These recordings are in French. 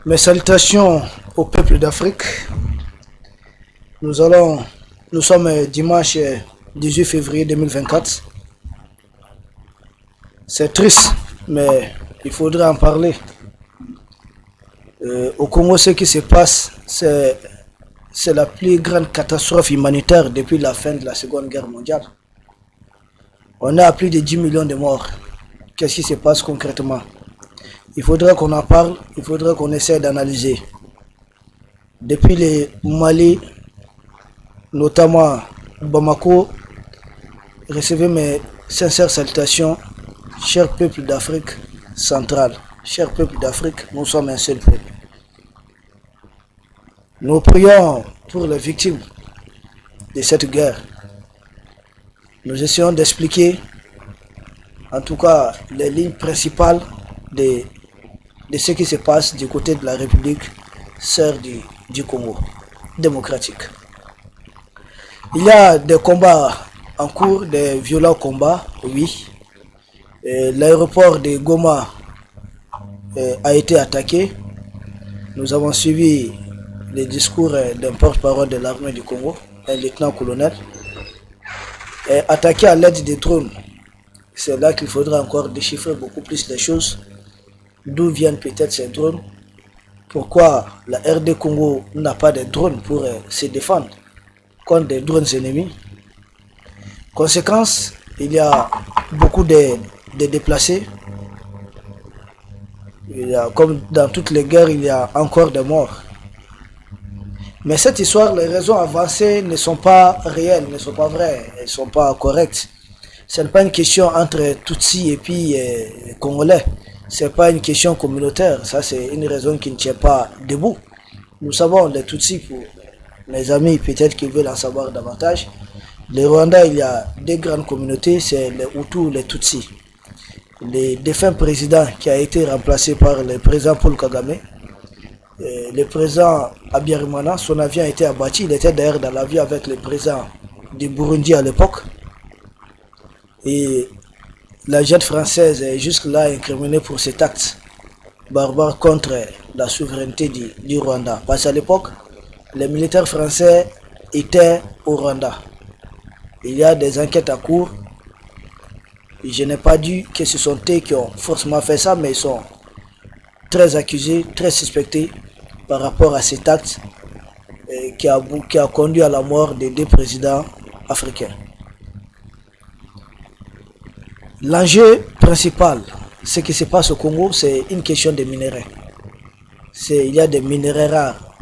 Mes salutations au peuple d'Afrique. Nous sommes dimanche 18 février 2024. C'est triste, mais il faudrait en parler. Au Congo, ce qui se passe, c'est la plus grande catastrophe humanitaire depuis la fin de la Seconde Guerre mondiale. On est à plus de 10 millions de morts. Qu'est-ce qui se passe concrètement? Il faudrait qu'on en parle, il faudrait qu'on essaie d'analyser. Depuis le Mali, notamment Bamako, recevez mes sincères salutations, cher peuple d'Afrique centrale, cher peuple d'Afrique, nous sommes un seul peuple. Nous prions pour les victimes de cette guerre. Nous essayons d'expliquer, en tout cas, les lignes principales de ce qui se passe du côté de la République sœur du Congo démocratique. Il y a des combats en cours, des violents combats, oui. L'aéroport de Goma a été attaqué. Nous avons suivi les discours d'un porte-parole de l'armée du Congo, un lieutenant-colonel, attaqué à l'aide des drones. C'est là qu'il faudra encore déchiffrer beaucoup plus les choses. D'où viennent peut-être ces drones? Pourquoi la RD Congo n'a pas de drones pour se défendre contre des drones ennemis? Conséquence, il y a beaucoup de déplacés. Comme dans toutes les guerres, il y a encore des morts. Mais cette histoire, les raisons avancées ne sont pas réelles, ne sont pas vraies, elles ne sont pas correctes. Ce n'est pas une question entre Tutsi et puis Congolais. Ce n'est pas une question communautaire. Ça, c'est une raison qui ne tient pas debout. Nous savons les Tutsis, pour mes amis, peut-être qu'ils veulent en savoir davantage. Le Rwanda, il y a deux grandes communautés, c'est les Hutus, les Tutsis. Le défunt président qui a été remplacé par le président Paul Kagame, le président Abiyarimana, son avion a été abattu. Il était d'ailleurs dans l'avion avec le président du Burundi à l'époque. Et la jet française est jusque-là incriminée pour cet acte barbare contre la souveraineté du Rwanda. Parce qu'à l'époque, les militaires français étaient au Rwanda. Il y a des enquêtes à cours. Je n'ai pas dit que ce sont eux qui ont forcément fait ça, mais ils sont très accusés, très suspectés par rapport à cet acte qui a conduit à la mort des deux présidents africains. L'enjeu principal, ce qui se passe au Congo, c'est une question de minerais. Il y a des minerais rares.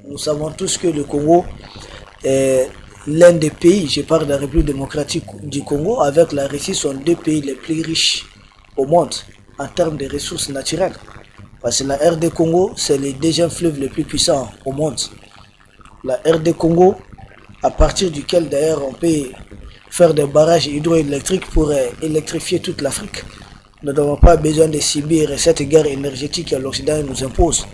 Nous savons tous que le Congo est l'un des pays, je parle de la République démocratique du Congo, avec la Russie, sont deux pays les plus riches au monde en termes de ressources naturelles. Parce que la RD Congo, c'est le deuxième fleuve le plus puissant au monde. La RD Congo, à partir duquel d'ailleurs on peut faire des barrages hydroélectriques pour électrifier toute l'Afrique. Nous n'avons pas besoin de subir cette guerre énergétique que l'Occident nous impose.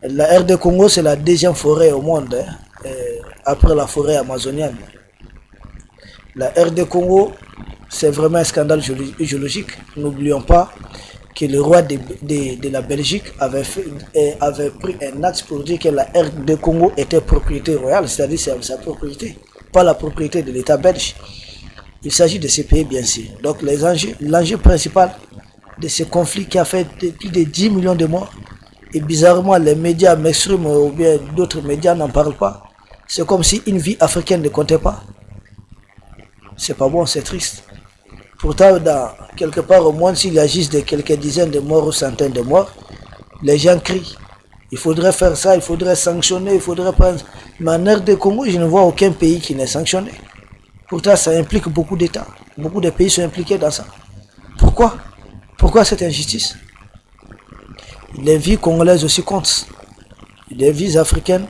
La RD Congo, c'est la deuxième forêt au monde, après la forêt amazonienne. La RD Congo, c'est vraiment un scandale géologique. N'oublions pas que le roi de la Belgique avait pris un acte pour dire que la RD Congo était propriété royale, c'est-à-dire sa propriété, pas la propriété de l'État belge. Il s'agit de ces pays, bien sûr. Donc l'enjeu principal de ce conflit qui a fait plus de 10 millions de morts, et bizarrement les médias mainstream ou bien d'autres médias n'en parlent pas. C'est comme si une vie africaine ne comptait pas. C'est pas bon, c'est triste. Pourtant, quelque part au moins, s'il y a juste de quelques dizaines de morts ou centaines de morts, les gens crient. Il faudrait faire ça, il faudrait sanctionner, il faudrait prendre. Mais en RD Congo, je ne vois aucun pays qui n'est sanctionné. Pourtant, ça implique beaucoup d'États. Beaucoup de pays sont impliqués dans ça. Pourquoi? Pourquoi cette injustice? Les vies congolaises aussi comptent. Les vies africaines,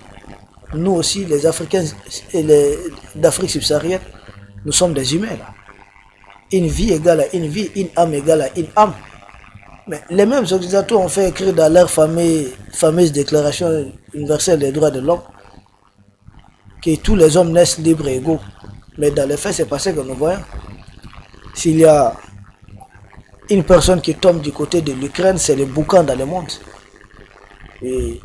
nous aussi, les Africains d'Afrique subsaharienne, nous sommes des humains là. Une vie égale à une vie, une âme égale à une âme. Mais les mêmes occidentaux ont fait écrire dans leur fameuse déclaration universelle des droits de l'homme que tous les hommes naissent libres et égaux. Mais dans les faits, c'est pas ce que nous voyons. S'il y a une personne qui tombe du côté de l'Ukraine, c'est le boucan dans le monde. Et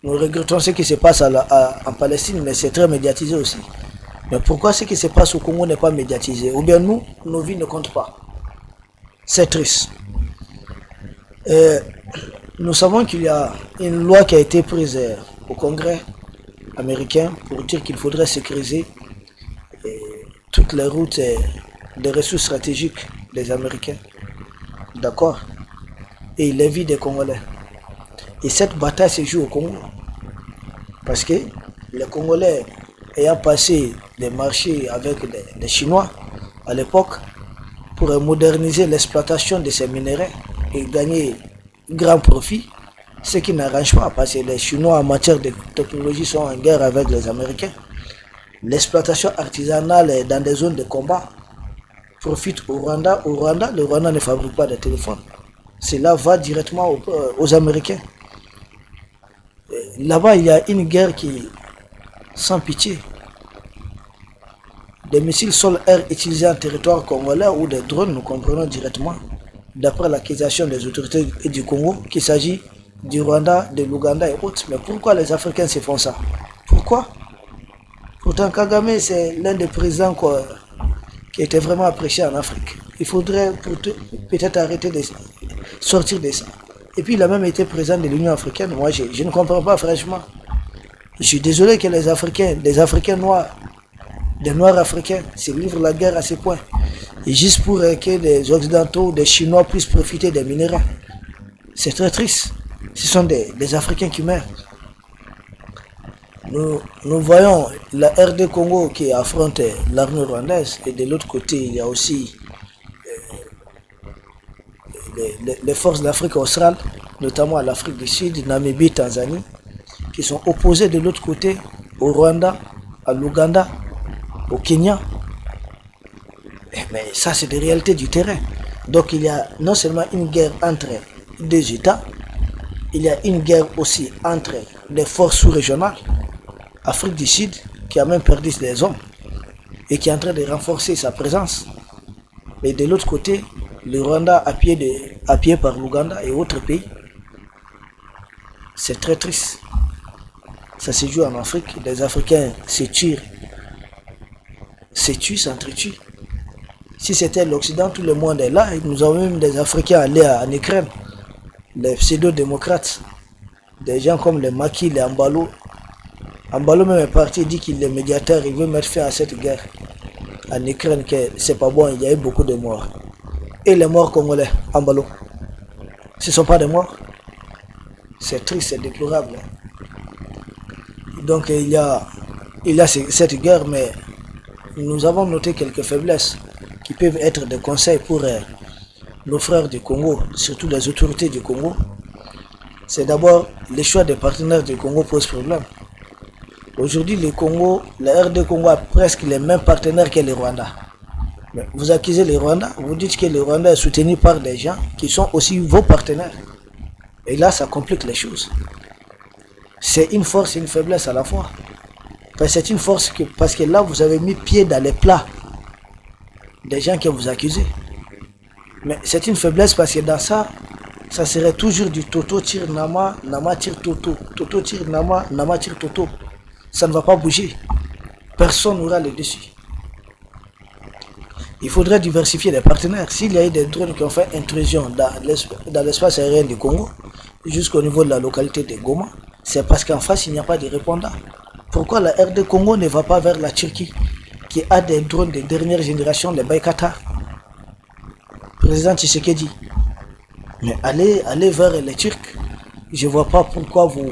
nous regrettons ce qui se passe en Palestine, mais c'est très médiatisé aussi. Mais pourquoi ce qui se passe au Congo n'est pas médiatisé? Ou bien nous, nos vies ne comptent pas? C'est triste. Nous savons qu'il y a une loi qui a été prise au Congrès américain pour dire qu'il faudrait sécuriser toutes les routes des ressources stratégiques des Américains. D'accord? Et les vies des Congolais. Et cette bataille se joue au Congo. Parce que les Congolais ayant passé des marchés avec les Chinois à l'époque pour moderniser l'exploitation de ces minéraux et gagner grand profit, ce qui n'arrange pas parce que les Chinois en matière de technologie sont en guerre avec les Américains. L'exploitation artisanale dans des zones de combat profite au Rwanda. Au Rwanda, le Rwanda ne fabrique pas de téléphones. Cela va directement aux Américains. Là-bas, il y a une guerre qui sans pitié. Des missiles sol-air utilisés en territoire congolais ou des drones, nous comprenons directement, d'après l'accusation des autorités du Congo, qu'il s'agit du Rwanda, de l'Ouganda et autres. Mais pourquoi les Africains se font ça? Pourquoi? Pourtant, Kagame, c'est l'un des présidents qui était vraiment apprécié en Afrique. Il faudrait peut-être arrêter de sortir de ça. Et puis, il a même été président de l'Union africaine. Moi, je ne comprends pas, franchement. Je suis désolé que les Africains, des Africains noirs, des Noirs africains, se livrent la guerre à ce point. Et juste pour que des Occidentaux, des Chinois puissent profiter des minéraux. C'est très triste. Ce sont des Africains qui meurent. Nous voyons la RD Congo qui affronte l'armée rwandaise et de l'autre côté il y a aussi les forces d'Afrique australe, notamment à l'Afrique du Sud, Namibie, Tanzanie, qui sont opposées de l'autre côté au Rwanda, à l'Ouganda, au Kenya. Mais ça c'est des réalités du terrain. Donc il y a non seulement une guerre entre deux États, il y a une guerre aussi entre les forces sous-régionales. Afrique du Sud, qui a même perdu des hommes et qui est en train de renforcer sa présence. Et de l'autre côté, le Rwanda appuyé par l'Ouganda et autres pays. C'est très triste. Ça se joue en Afrique. Les Africains se tuent, s'entretuent. Si c'était l'Occident, tout le monde est là. Et nous avons même des Africains allés en Ukraine, les pseudo-démocrates, des gens comme les Maki, les Ambalo. Ambalo même est parti, dit qu'il est médiateur, il veut mettre fin à cette guerre en Ukraine, que c'est pas bon, il y a eu beaucoup de morts. Et les morts congolais, Ambalo, ce ne sont pas des morts. C'est triste, c'est déplorable. Donc il y a cette guerre, mais nous avons noté quelques faiblesses qui peuvent être des conseils pour nos frères du Congo, surtout les autorités du Congo. C'est d'abord le choix des partenaires du Congo pose problème. Aujourd'hui, le Congo, la RD Congo a presque les mêmes partenaires que le Rwanda. Mais vous accusez le Rwanda, vous dites que le Rwanda est soutenu par des gens qui sont aussi vos partenaires. Et là, ça complique les choses. C'est une force et une faiblesse à la fois. C'est une force parce que là, vous avez mis pied dans les plats des gens que vous accusez. Mais c'est une faiblesse parce que dans ça, ça serait toujours du Toto tire Nama, Nama tire Toto. Toto tire Nama, Nama tire Toto. Ça ne va pas bouger. Personne n'aura le dessus. Il faudrait diversifier les partenaires. S'il y a eu des drones qui ont fait intrusion dans l'espace aérien du Congo, jusqu'au niveau de la localité de Goma, c'est parce qu'en face, il n'y a pas de répondants. Pourquoi la RD Congo ne va pas vers la Turquie, qui a des drones de dernière génération, les Baykata? Président Tshisekedi. Mais allez vers les Turcs. Je ne vois pas pourquoi vous...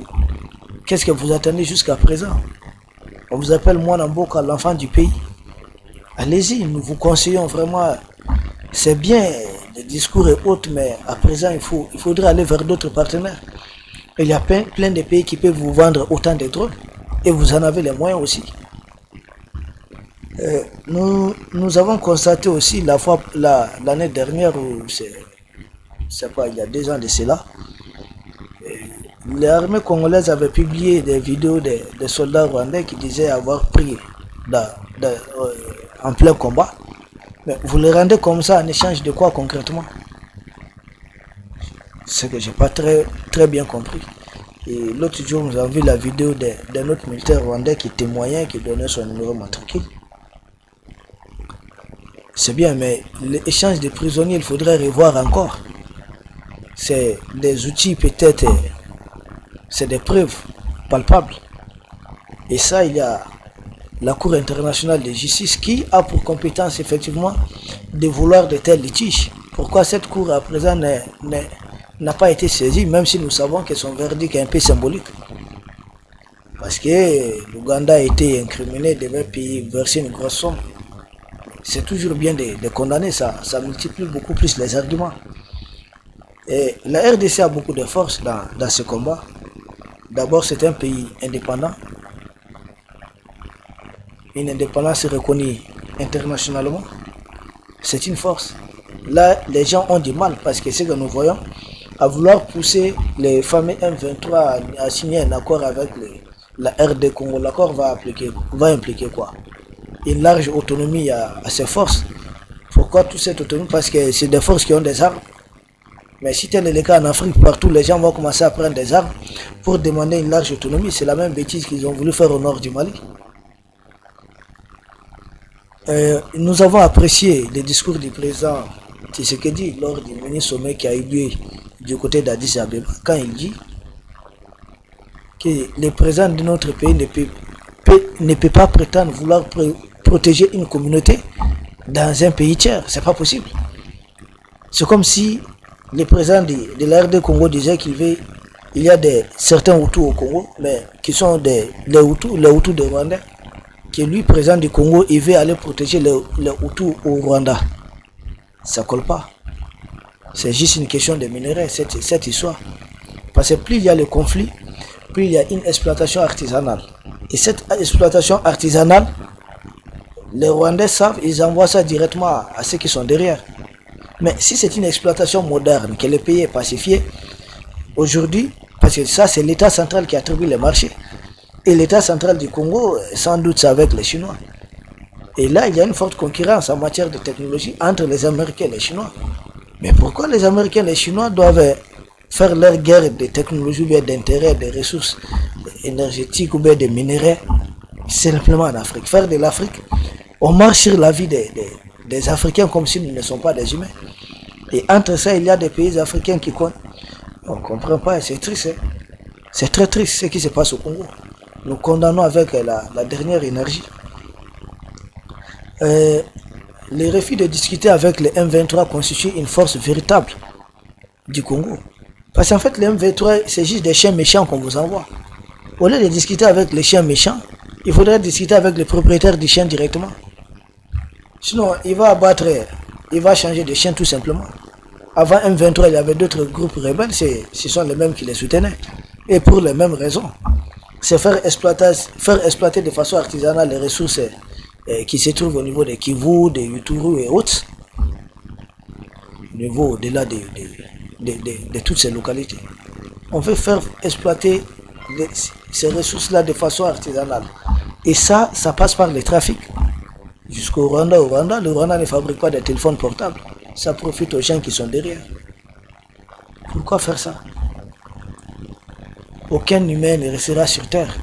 Qu'est-ce que vous attendez jusqu'à présent? On vous appelle Mwanamboka, l'enfant du pays. Allez-y, nous vous conseillons vraiment. C'est bien les discours et autres, mais à présent, il faudrait aller vers d'autres partenaires. Il y a plein de pays qui peuvent vous vendre autant de drones. Et vous en avez les moyens aussi. Nous avons constaté aussi l'année dernière, c'est pas, il y a 2 ans de cela, l'armée congolaise avait publié des vidéos des soldats rwandais qui disaient avoir pris en plein combat. Mais vous les rendez comme ça en échange de quoi concrètement? Ce que j'ai pas très bien compris. Et l'autre jour, nous avons vu la vidéo d'un autre militaire rwandais qui témoignait, qui donnait son numéro matricule. C'est bien, mais l'échange de prisonniers, il faudrait revoir encore. C'est des outils peut-être, c'est des preuves palpables. Et ça, il y a la Cour internationale de justice qui a pour compétence effectivement de vouloir de tels litiges. Pourquoi cette Cour à présent n'a pas été saisie, même si nous savons que son verdict est un peu symbolique? Parce que l'Ouganda a été incriminé, devait payer, verser une grosse somme. C'est toujours bien de condamner, ça multiplie beaucoup plus les arguments. Et la RDC a beaucoup de force dans ce combat. D'abord, c'est un pays indépendant. Une indépendance reconnue internationalement. C'est une force. Là, les gens ont du mal parce que ce que nous voyons, à vouloir pousser les fameux M23 à signer un accord avec la RD Congo. L'accord va impliquer quoi? Une large autonomie à ses forces. Pourquoi toute cette autonomie? Parce que c'est des forces qui ont des armes. Mais si tel est le cas en Afrique, partout, les gens vont commencer à prendre des armes pour demander une large autonomie. C'est la même bêtise qu'ils ont voulu faire au nord du Mali. Nous avons apprécié le discours du président Tshisekedi lors du mini sommet qui a eu lieu du côté d'Addis Abeba, quand il dit que le président de notre pays ne peut pas prétendre vouloir protéger une communauté dans un pays tiers. C'est pas possible. C'est comme si le président de la RD Congo disait il y a certains Hutus au Congo, mais qui sont les Hutus de Rwanda, que lui, président du Congo, il veut aller protéger les Hutus au Rwanda. Ça colle pas. C'est juste une question de minerais, cette histoire. Parce que plus il y a le conflit, plus il y a une exploitation artisanale. Et cette exploitation artisanale, les Rwandais savent, ils envoient ça directement à ceux qui sont derrière. Mais si c'est une exploitation moderne, que le pays est pacifié, aujourd'hui, parce que ça c'est l'État central qui attribue les marchés, et l'État central du Congo, sans doute, c'est avec les Chinois. Et là, il y a une forte concurrence en matière de technologie entre les Américains et les Chinois. Mais pourquoi les Américains et les Chinois doivent faire leur guerre de technologie ou bien d'intérêt, des ressources énergétiques ou bien des minéraux simplement en Afrique? Faire de l'Afrique, on marche sur la vie des Africains comme s'ils ne sont pas des humains. Et entre ça, il y a des pays africains qui comptent. On ne comprend pas, c'est triste. Hein? C'est très triste ce qui se passe au Congo. Nous condamnons avec la dernière énergie. Le refus de discuter avec les M23 constitue une force véritable du Congo. Parce qu'en fait, les M23, c'est juste des chiens méchants qu'on vous envoie. Au lieu de discuter avec les chiens méchants, il faudrait discuter avec le propriétaire du chien directement. Sinon, il va changer de chien tout simplement. Avant M23, il y avait d'autres groupes rebelles, ce sont les mêmes qui les soutenaient. Et pour les mêmes raisons. C'est faire exploiter de façon artisanale les ressources qui se trouvent au niveau des Kivu, des Yuturu et autres. Au niveau au-delà de toutes ces localités. On veut faire exploiter ces ressources-là de façon artisanale. Et ça passe par le trafic. Jusqu'au Rwanda. Au Rwanda, le Rwanda ne fabrique pas de téléphones portables. Ça profite aux gens qui sont derrière. Pourquoi faire ça? Aucun humain ne restera sur terre.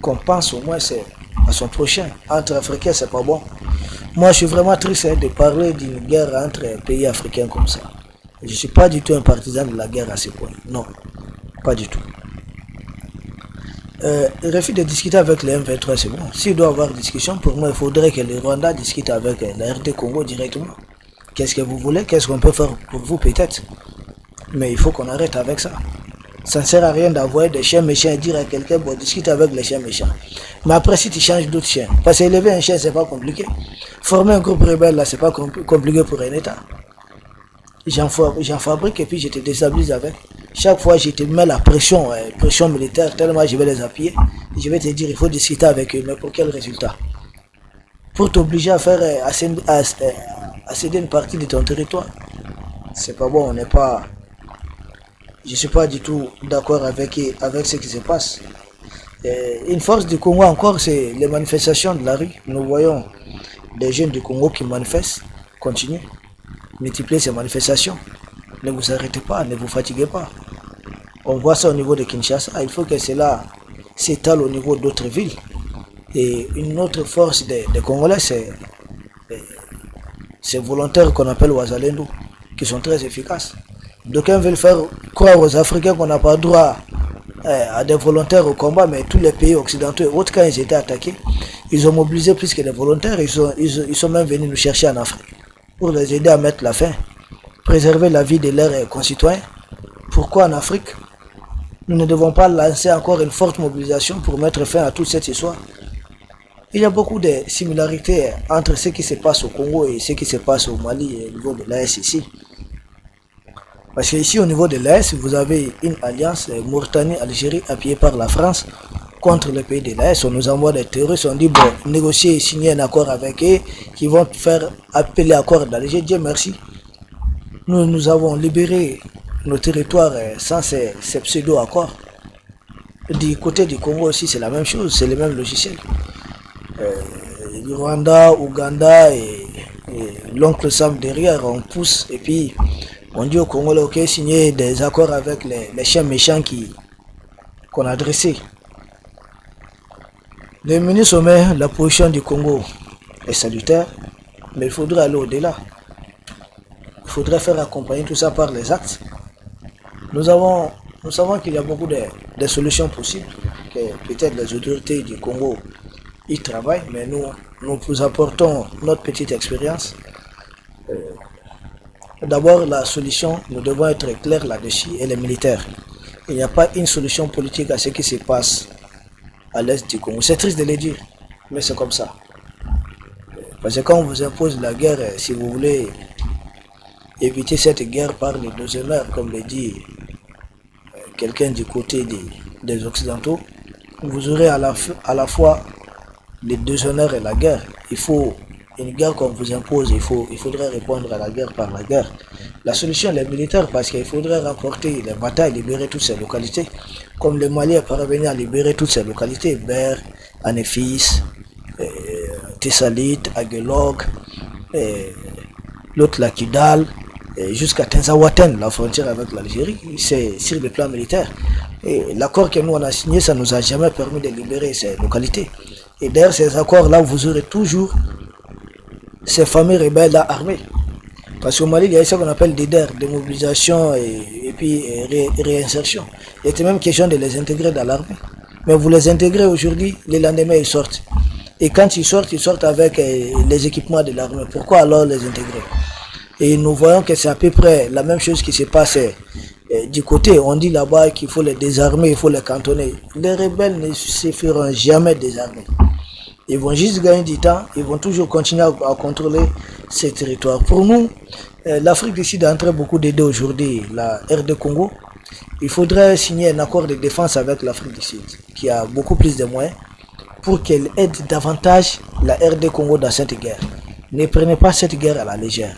Qu'on pense au moins à son prochain. Entre Africains, c'est pas bon. Moi, je suis vraiment triste de parler d'une guerre entre pays africains comme ça. Je ne suis pas du tout un partisan de la guerre à ce point. Non, pas du tout. Le refus de discuter avec les M23, c'est bon. S'il doit y avoir discussion, pour moi, il faudrait que le Rwanda discute avec la RD Congo directement. Qu'est-ce que vous voulez? Qu'est-ce qu'on peut faire pour vous peut-être? Mais il faut qu'on arrête avec ça. Ça ne sert à rien d'envoyer des chiens méchants et dire à quelqu'un, bon, discute avec les chiens méchants. Mais après, si tu changes d'autres chiens, parce qu'élever un chien, c'est pas compliqué. Former un groupe rebelle, là, c'est pas compliqué pour un État. J'en fabrique et puis je te déstabilise avec. Chaque fois, je te mets la pression militaire, tellement je vais les appuyer. Je vais te dire, il faut discuter avec eux, mais pour quel résultat? Pour t'obliger à faire, à céder une partie de ton territoire. C'est pas bon, je suis pas du tout d'accord avec ce qui se passe. Une force du Congo encore, c'est les manifestations de la rue. Nous voyons des jeunes du Congo qui manifestent, continuent, multiplier ces manifestations. Ne vous arrêtez pas, ne vous fatiguez pas. On voit ça au niveau de Kinshasa. Il faut que cela s'étale au niveau d'autres villes. Et une autre force des Congolais, c'est ces volontaires qu'on appelle Wazalendo, qui sont très efficaces. D'aucuns veulent faire croire aux Africains qu'on n'a pas droit à des volontaires au combat, mais tous les pays occidentaux et autres, quand ils étaient attaqués, ils ont mobilisé plus que des volontaires. Ils sont même venus nous chercher en Afrique pour les aider à mettre la fin, préserver la vie de leurs concitoyens. Pourquoi en Afrique nous ne devons pas lancer encore une forte mobilisation pour mettre fin à toute cette histoire? Il y a beaucoup de similarités entre ce qui se passe au Congo et ce qui se passe au Mali et au niveau de l'AS ici. Parce qu'ici, au niveau de l'AS, vous avez une alliance Mauritanie-Algérie appuyée par la France contre le pays de l'AS. On nous envoie des terroristes, on dit bon, négocier et signer un accord avec eux qui vont faire appeler accord d'Alger. Dieu merci. Nous avons libéré nos territoires sans ces pseudo-accords. Du côté du Congo aussi, c'est la même chose, c'est le même logiciel. Rwanda, Ouganda et l'oncle Sam derrière, on pousse et puis on dit au Congolais ok, signer des accords avec les chiens méchants qu'on a dressés. Le ministre sommet, la position du Congo est salutaire, mais il faudrait aller au-delà. Il faudrait faire accompagner tout ça par les actes. Nous savons qu'il y a beaucoup de solutions possibles, que peut-être les autorités du Congo y travaillent, mais nous vous apportons notre petite expérience. D'abord, la solution, nous devons être clairs là-dessus, et les militaires. Il n'y a pas une solution politique à ce qui se passe à l'est du Congo. C'est triste de le dire, mais c'est comme ça. Parce que quand on vous impose la guerre, si vous voulez éviter cette guerre par les deux honneurs, comme le dit quelqu'un du côté des Occidentaux, vous aurez à la fois les deux honneurs et la guerre. Il faut une guerre qu'on vous impose, il faudrait répondre à la guerre par la guerre. La solution est militaire parce qu'il faudrait remporter les batailles, libérer toutes ces localités. Comme le Mali est parvenu à libérer toutes ces localités, Ber, Anéfis, Tessalite, Aguelog, l'autre la Kidal, jusqu'à Tenzawaten, la frontière avec l'Algérie, c'est sur le plan militaire. Et l'accord que nous on a signé, ça ne nous a jamais permis de libérer ces localités. Et derrière ces accords-là, vous aurez toujours ces fameux rebelles-là armés. Parce qu'au Mali, il y a ce qu'on appelle des DER, démobilisation et puis réinsertion. Il était même question de les intégrer dans l'armée. Mais vous les intégrez aujourd'hui, les lendemains ils sortent. Et quand ils sortent avec les équipements de l'armée. Pourquoi alors les intégrer? Et nous voyons que c'est à peu près la même chose qui se passe du côté. On dit là-bas qu'il faut les désarmer, il faut les cantonner. Les rebelles ne se feront jamais désarmer. Ils vont juste gagner du temps, ils vont toujours continuer à contrôler ces territoires. Pour nous, l'Afrique décide d'entrer beaucoup d'aider aujourd'hui, la RD Congo. Il faudrait signer un accord de défense avec l'Afrique du Sud, qui a beaucoup plus de moyens, pour qu'elle aide davantage la RD Congo dans cette guerre. Ne prenez pas cette guerre à la légère.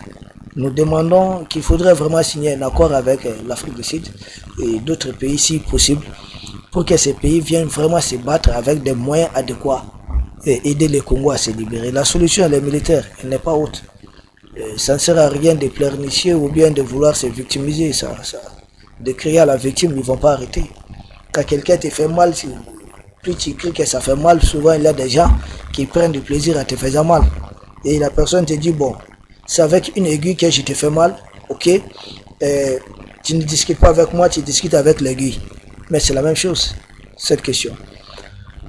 Nous demandons qu'il faudrait vraiment signer un accord avec l'Afrique du Sud et d'autres pays si possible, pour que ces pays viennent vraiment se battre avec des moyens adéquats et aider les Congos à se libérer. La solution, elle est militaire, elle n'est pas haute. Ça ne sert à rien de pleurnicher ou bien de vouloir se victimiser. De crier à la victime, ils ne vont pas arrêter. Quand quelqu'un te fait mal, plus tu cries que ça fait mal, souvent il y a des gens qui prennent du plaisir à te faire mal. Et la personne te dit, bon, c'est avec une aiguille que je te fais mal, ok, tu ne discutes pas avec moi, tu discutes avec l'aiguille. Mais c'est la même chose, cette question.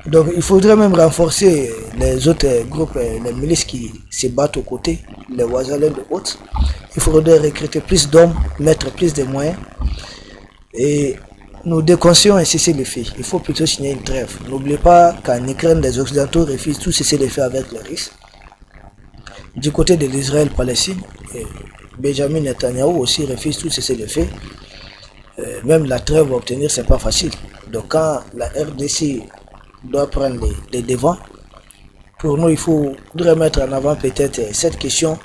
Donc il faudrait même renforcer les autres groupes, les milices qui se battent aux côtés, les Ouazalais de autres. Il faudrait recruter plus d'hommes, mettre plus de moyens. Et nous déconseillons un cessez-le-feu. Il faut plutôt signer une trêve. N'oubliez pas qu'en Ukraine, les Occidentaux refusent tout cessez-le-feu avec le risque. Du côté de l'Israël-Palestine, Benjamin Netanyahu aussi refuse tout cessez-le-feu. Même la trêve à obtenir, c'est pas facile. Donc quand la RDC doit prendre les devants, pour nous, il faudrait mettre en avant peut-être cette question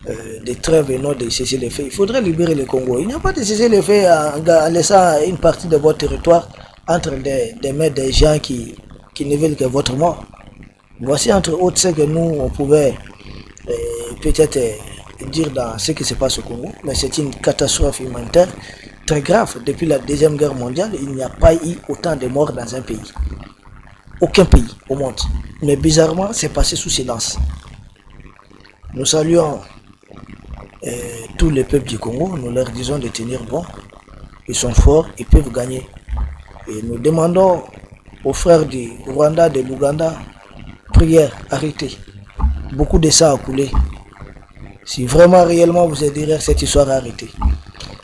de trêve et non de cessez-le-feu. Il faudrait libérer le Congo. Il n'y a pas de cessez-le-feu en laissant une partie de votre territoire entre des mains des gens qui ne veulent que votre mort. Voici entre autres ce que nous, on pouvait peut-être dire dans ce qui se passe au Congo, mais c'est une catastrophe humanitaire très grave. Depuis la Deuxième Guerre mondiale, il n'y a pas eu autant de morts dans un pays. Aucun pays au monde. Mais bizarrement, c'est passé sous silence. Nous saluons tous les peuples du Congo, nous leur disons de tenir bon. Ils sont forts, ils peuvent gagner. Et nous demandons aux frères du Rwanda, de l'Ouganda, prière, arrêtez. Beaucoup de sang a coulé. Si vraiment réellement vous êtes derrière cette histoire, arrêtez.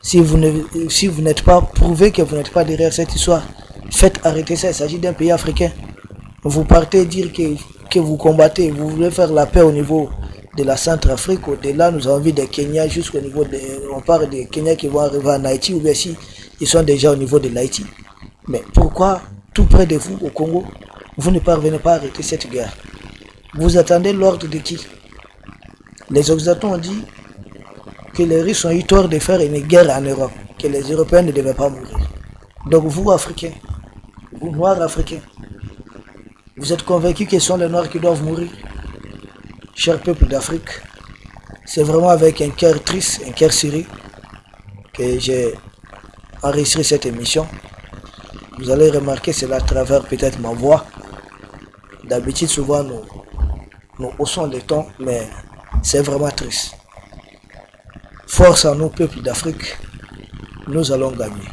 Si vous n'êtes pas, prouvez que vous n'êtes pas derrière cette histoire, faites arrêter ça. Il s'agit d'un pays africain. Vous partez dire que vous combattez, vous voulez faire la paix au niveau de la Centrafrique. Au-delà, nous avons vu des Kenyans jusqu'au niveau de... On parle des Kenyans qui vont arriver en Haïti, ou bien si ils sont déjà au niveau de l'Haïti. Mais pourquoi, tout près de vous, au Congo, vous ne parvenez pas à arrêter cette guerre? Vous attendez l'ordre de qui? Les Occidentaux ont dit que les Russes ont eu tort de faire une guerre en Europe, que les Européens ne devaient pas mourir. Donc vous, Africains, vous, Noirs africains, vous êtes convaincus que ce sont les Noirs qui doivent mourir? Cher peuple d'Afrique, c'est vraiment avec un cœur triste, un cœur serré, que j'ai enregistré cette émission. Vous allez remarquer cela à travers peut-être ma voix. D'habitude, souvent, nous haussons les tons, mais c'est vraiment triste. Force à nous, peuple d'Afrique, nous allons gagner.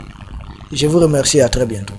Je vous remercie, à très bientôt.